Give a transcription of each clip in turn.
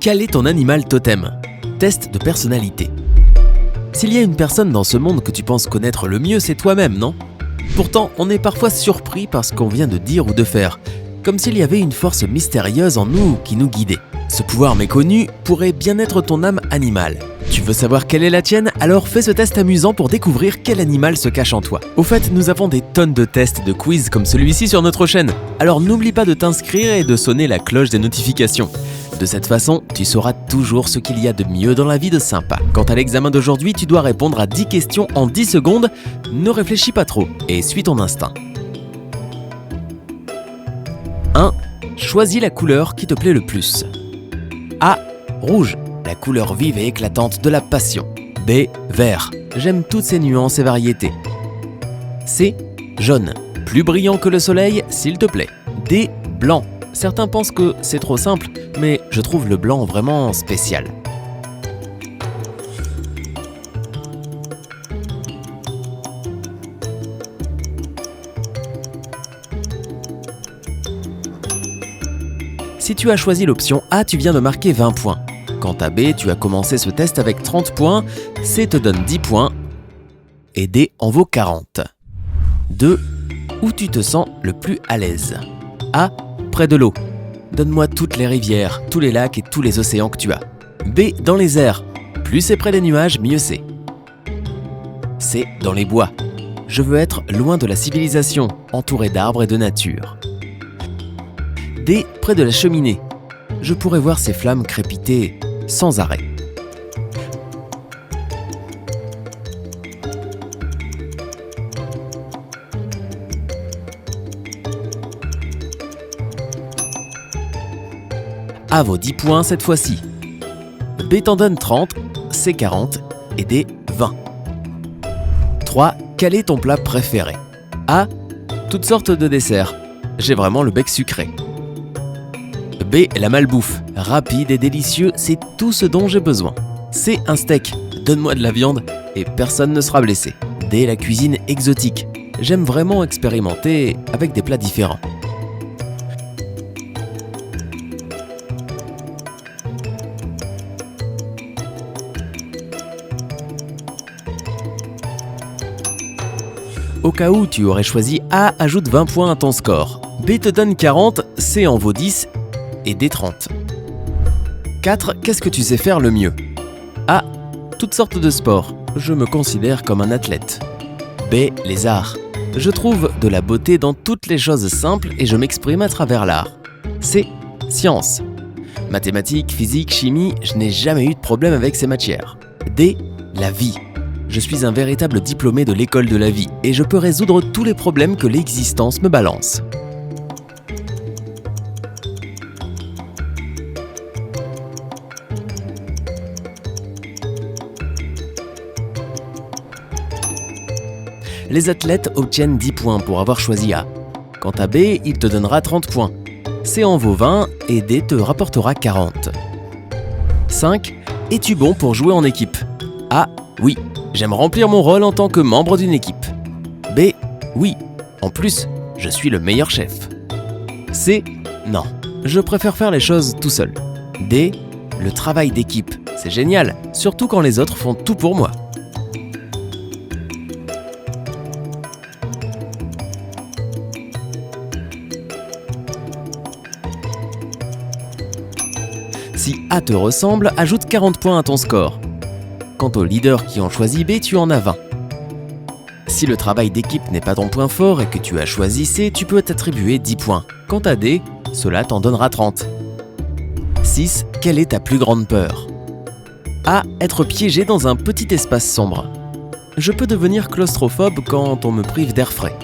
Quel est ton animal totem? Test de personnalité. S'il y a une personne dans ce monde que tu penses connaître le mieux, c'est toi-même, non? Pourtant, on est parfois surpris par ce qu'on vient de dire ou de faire, comme s'il y avait une force mystérieuse en nous qui nous guidait. Ce pouvoir méconnu pourrait bien être ton âme animale. Tu veux savoir quelle est la tienne? Alors fais ce test amusant pour découvrir quel animal se cache en toi. Au fait, nous avons des tonnes de tests et de quiz comme celui-ci sur notre chaîne. Alors n'oublie pas de t'inscrire et de sonner la cloche des notifications. De cette façon, tu sauras toujours ce qu'il y a de mieux dans la vie de Sympa. Quant à l'examen d'aujourd'hui, tu dois répondre à 10 questions en 10 secondes. Ne réfléchis pas trop et suis ton instinct. 1. Choisis la couleur qui te plaît le plus. A. Rouge, la couleur vive et éclatante de la passion. B. Vert, j'aime toutes ces nuances et variétés. C. Jaune, plus brillant que le soleil, s'il te plaît. D. Blanc, certains pensent que c'est trop simple, mais je trouve le blanc vraiment spécial. Si tu as choisi l'option A, tu viens de marquer 20 points. Quant à B, tu as commencé ce test avec 30 points, C te donne 10 points et D en vaut 40. 2. Où tu te sens le plus à l'aise? A. Près de l'eau. Donne-moi toutes les rivières, tous les lacs et tous les océans que tu as. B. Dans les airs. Plus c'est près des nuages, mieux c'est. C. Dans les bois. Je veux être loin de la civilisation, entouré d'arbres et de nature. D. Près de la cheminée. Je pourrais voir ces flammes crépiter sans arrêt. A vaut 10 points cette fois-ci. B t'en donne 30, C 40 et D 20. 3. Quel est ton plat préféré? A. Toutes sortes de desserts. J'ai vraiment le bec sucré. B. La malbouffe. Rapide et délicieux, c'est tout ce dont j'ai besoin. C. Un steak. Donne-moi de la viande et personne ne sera blessé. D. La cuisine exotique. J'aime vraiment expérimenter avec des plats différents. Au cas où tu aurais choisi A, ajoute 20 points à ton score. B te donne 40, C en vaut 10 et D 30. 4. Qu'est-ce que tu sais faire le mieux? A. Toutes sortes de sports. Je me considère comme un athlète. B. Les arts. Je trouve de la beauté dans toutes les choses simples et je m'exprime à travers l'art. C. Sciences. Mathématiques, physique, chimie, je n'ai jamais eu de problème avec ces matières. D. La vie. Je suis un véritable diplômé de l'école de la vie et je peux résoudre tous les problèmes que l'existence me balance. Les athlètes obtiennent 10 points pour avoir choisi A. Quant à B, il te donnera 30 points. C en vaut 20 et D te rapportera 40. 5. Es-tu bon pour jouer en équipe? A. Oui. J'aime remplir mon rôle en tant que membre d'une équipe. B. Oui. En plus, je suis le meilleur chef. C. Non. Je préfère faire les choses tout seul. D. Le travail d'équipe. C'est génial, surtout quand les autres font tout pour moi. Si A te ressemble, ajoute 40 points à ton score. Quant aux leaders qui ont choisi B, tu en as 20. Si le travail d'équipe n'est pas ton point fort et que tu as choisi C, tu peux t'attribuer 10 points. Quant à D, cela t'en donnera 30. 6. Quelle est ta plus grande peur? A. Être piégé dans un petit espace sombre. Je peux devenir claustrophobe quand on me prive d'air frais.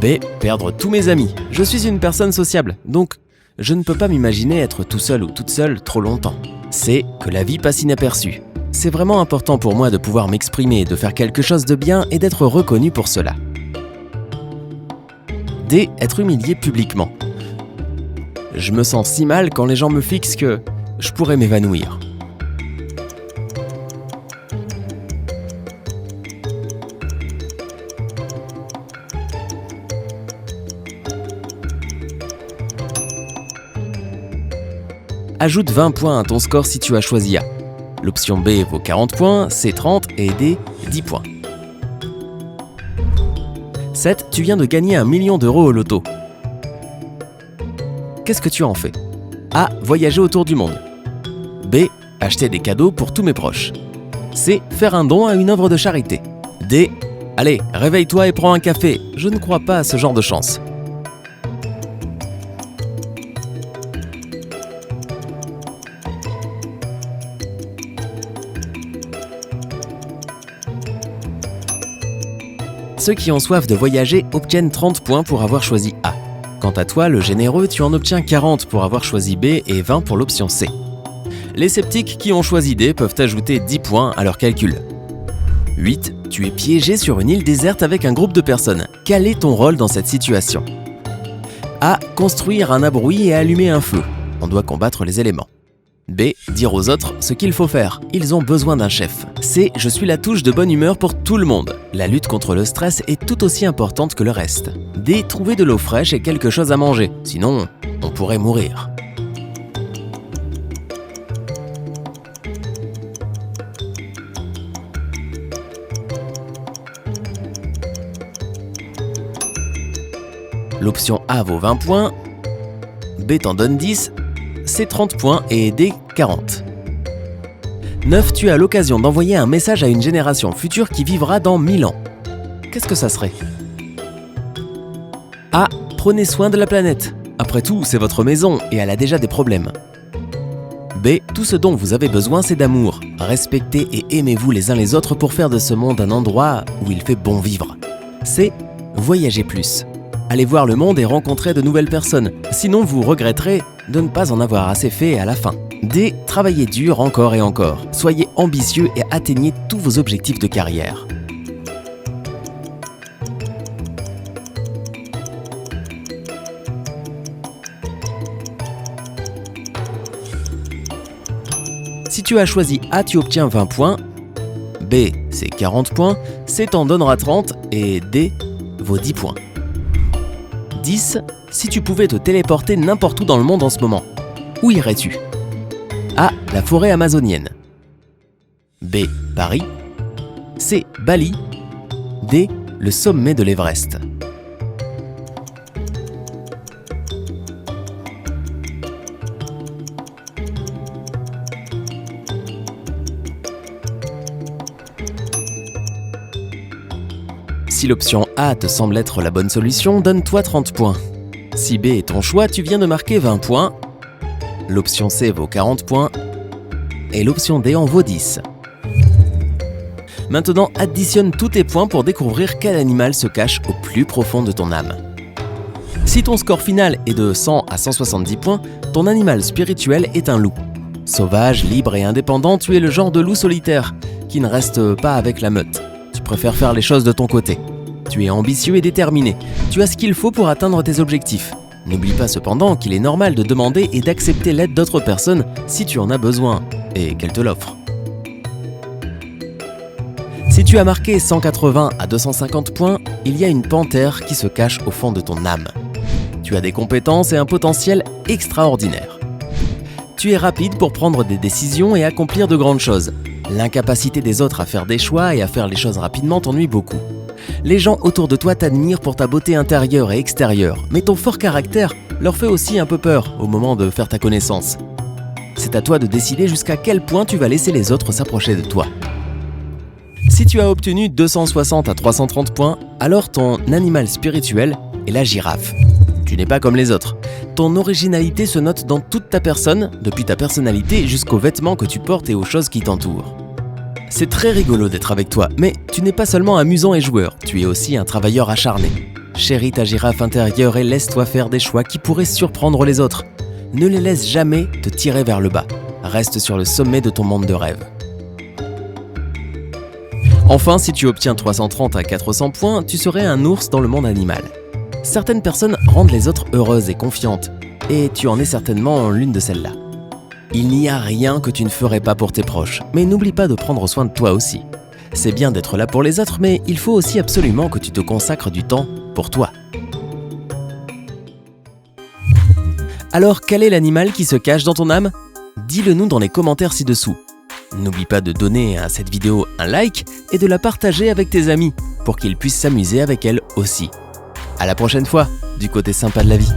B. Perdre tous mes amis. Je suis une personne sociable, donc je ne peux pas m'imaginer être tout seul ou toute seule trop longtemps. C. Que la vie passe inaperçue. C'est vraiment important pour moi de pouvoir m'exprimer, de faire quelque chose de bien et d'être reconnu pour cela. D. Être humilié publiquement. Je me sens si mal quand les gens me fixent que je pourrais m'évanouir. ajoute 20 points à ton score si tu as choisi A. L'option B vaut 40 points, C 30 et D 10 points. 7. Tu viens de gagner 1 million d'euros au loto. Qu'est-ce que tu en fais? A. Voyager autour du monde. B. Acheter des cadeaux pour tous mes proches. C. Faire un don à une œuvre de charité. D. Allez, réveille-toi et prends un café. Je ne crois pas à ce genre de chance. Ceux qui ont soif de voyager obtiennent 30 points pour avoir choisi A. Quant à toi, le généreux, tu en obtiens 40 pour avoir choisi B et 20 pour l'option C. Les sceptiques qui ont choisi D peuvent ajouter 10 points à leur calcul. 8. Tu es piégé sur une île déserte avec un groupe de personnes. Quel est ton rôle dans cette situation? A. Construire un abri et allumer un feu. On doit combattre les éléments. B. Dire aux autres ce qu'il faut faire. Ils ont besoin d'un chef. C. Je suis la touche de bonne humeur pour tout le monde. La lutte contre le stress est tout aussi importante que le reste. D. Trouver de l'eau fraîche et quelque chose à manger. Sinon, on pourrait mourir. L'option A vaut 20 points, B t'en donne 10, C 30 points et D 40. 9. Tu as l'occasion d'envoyer un message à une génération future qui vivra dans 1000 ans. Qu'est-ce que ça serait? A. Prenez soin de la planète. Après tout, c'est votre maison et elle a déjà des problèmes. B. Tout ce dont vous avez besoin, c'est d'amour. Respectez et aimez-vous les uns les autres pour faire de ce monde un endroit où il fait bon vivre. C. Voyagez plus. Allez voir le monde et rencontrer de nouvelles personnes. Sinon, vous regretterez de ne pas en avoir assez fait à la fin. D. Travaillez dur encore et encore. Soyez ambitieux et atteignez tous vos objectifs de carrière. Si tu as choisi A, tu obtiens 20 points. B, c'est 40 points. C t'en donnera 30 et D vaut 10 points. 10. Si tu pouvais te téléporter n'importe où dans le monde en ce moment, où irais-tu? A. La forêt amazonienne. B. Paris. C. Bali. D. Le sommet de l'Everest. Si l'option A te semble être la bonne solution, donne-toi 30 points. Si B est ton choix, tu viens de marquer 20 points. L'option C vaut 40 points. Et l'option D en vaut 10. Maintenant, additionne tous tes points pour découvrir quel animal se cache au plus profond de ton âme. Si ton score final est de 100 à 170 points, ton animal spirituel est un loup. Sauvage, libre et indépendant, tu es le genre de loup solitaire qui ne reste pas avec la meute. Tu préfères faire les choses de ton côté. Tu es ambitieux et déterminé. Tu as ce qu'il faut pour atteindre tes objectifs. N'oublie pas cependant qu'il est normal de demander et d'accepter l'aide d'autres personnes si tu en as besoin et qu'elles te l'offrent. Si tu as marqué 180 à 250 points, il y a une panthère qui se cache au fond de ton âme. Tu as des compétences et un potentiel extraordinaire. Tu es rapide pour prendre des décisions et accomplir de grandes choses. L'incapacité des autres à faire des choix et à faire les choses rapidement t'ennuie beaucoup. Les gens autour de toi t'admirent pour ta beauté intérieure et extérieure, mais ton fort caractère leur fait aussi un peu peur au moment de faire ta connaissance. C'est à toi de décider jusqu'à quel point tu vas laisser les autres s'approcher de toi. Si tu as obtenu 260 à 330 points, alors ton animal spirituel est la girafe. Tu n'es pas comme les autres. Ton originalité se note dans toute ta personne, depuis ta personnalité jusqu'aux vêtements que tu portes et aux choses qui t'entourent. C'est très rigolo d'être avec toi, mais tu n'es pas seulement amusant et joueur, tu es aussi un travailleur acharné. Chéris ta girafe intérieure et laisse-toi faire des choix qui pourraient surprendre les autres. Ne les laisse jamais te tirer vers le bas. Reste sur le sommet de ton monde de rêve. Enfin, si tu obtiens 330 à 400 points, tu serais un ours dans le monde animal. Certaines personnes rendent les autres heureuses et confiantes, et tu en es certainement l'une de celles-là. Il n'y a rien que tu ne ferais pas pour tes proches, mais n'oublie pas de prendre soin de toi aussi. C'est bien d'être là pour les autres, mais il faut aussi absolument que tu te consacres du temps pour toi. Alors, quel est l'animal qui se cache dans ton âme ? dis-le nous dans les commentaires ci-dessous. N'oublie pas de donner à cette vidéo un like et de la partager avec tes amis pour qu'ils puissent s'amuser avec elle aussi. À la prochaine fois, du côté sympa de la vie.